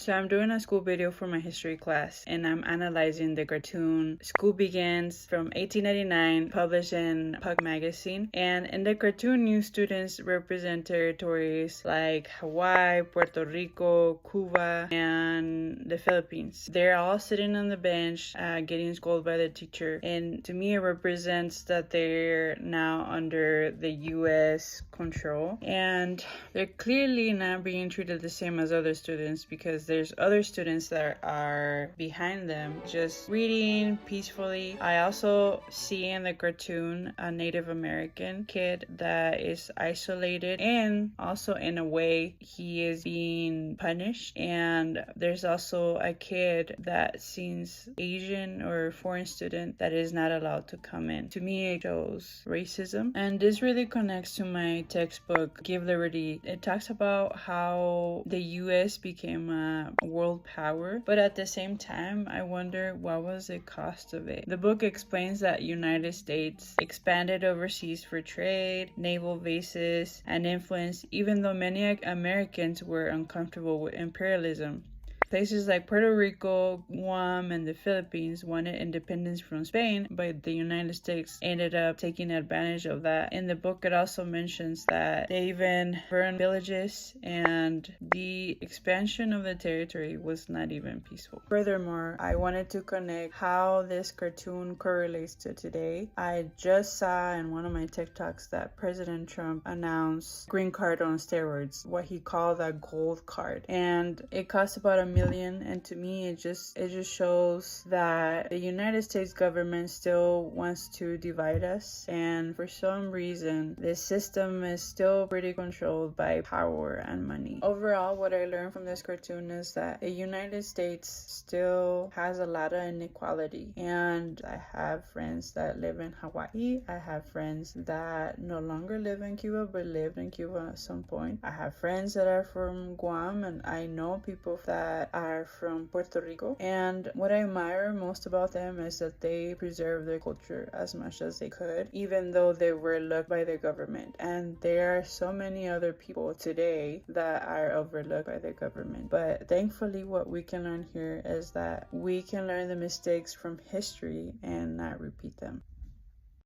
So I'm doing a school video for my history class, and I'm analyzing the cartoon School Begins from 1899, published in Puck magazine. And in the cartoon, new students represent territories like Hawaii, Puerto Rico, Cuba, and the Philippines. They're all sitting on the bench, getting scolded by the teacher. And to me, it represents that they're now under the U.S. control. And they're clearly not being treated the same as other students, because there's other students that are behind them just reading peacefully. I also see in the cartoon a Native American kid that is isolated, and also in a way he is being punished. And there's also a kid that seems Asian or foreign student that is not allowed to come in. To me, it shows racism, and this really connects to my textbook Give Liberty. It talks about how the US became a world power, but at the same time I wonder what was the cost of it. The book explains that United States expanded overseas for trade, naval bases, and influence, even though many Americans were uncomfortable with imperialism. Places like Puerto Rico, Guam, and the Philippines wanted independence from Spain, but the United States ended up taking advantage of that. In the book, it also mentions that they even burned villages, and the expansion of the territory was not even peaceful. Furthermore, I wanted to connect how this cartoon correlates to today. I just saw in one of my TikToks that President Trump announced green card on steroids, what he called a gold card, and it costs about $1 million. And to me, it just shows that the United States government still wants to divide us, and for some reason this system is still pretty controlled by power and money. Overall, what I learned from this cartoon is that the United States still has a lot of inequality, and I have friends that live in Hawaii. I have friends that no longer live in Cuba but lived in Cuba at some point. I have friends that are from Guam, and I know people that are from Puerto Rico, and what I admire most about them is that they preserve their culture as much as they could, even though they were looked by the government. And there are so many other people today that are overlooked by the government, but thankfully what we can learn here is that we can learn the mistakes from history and not repeat them.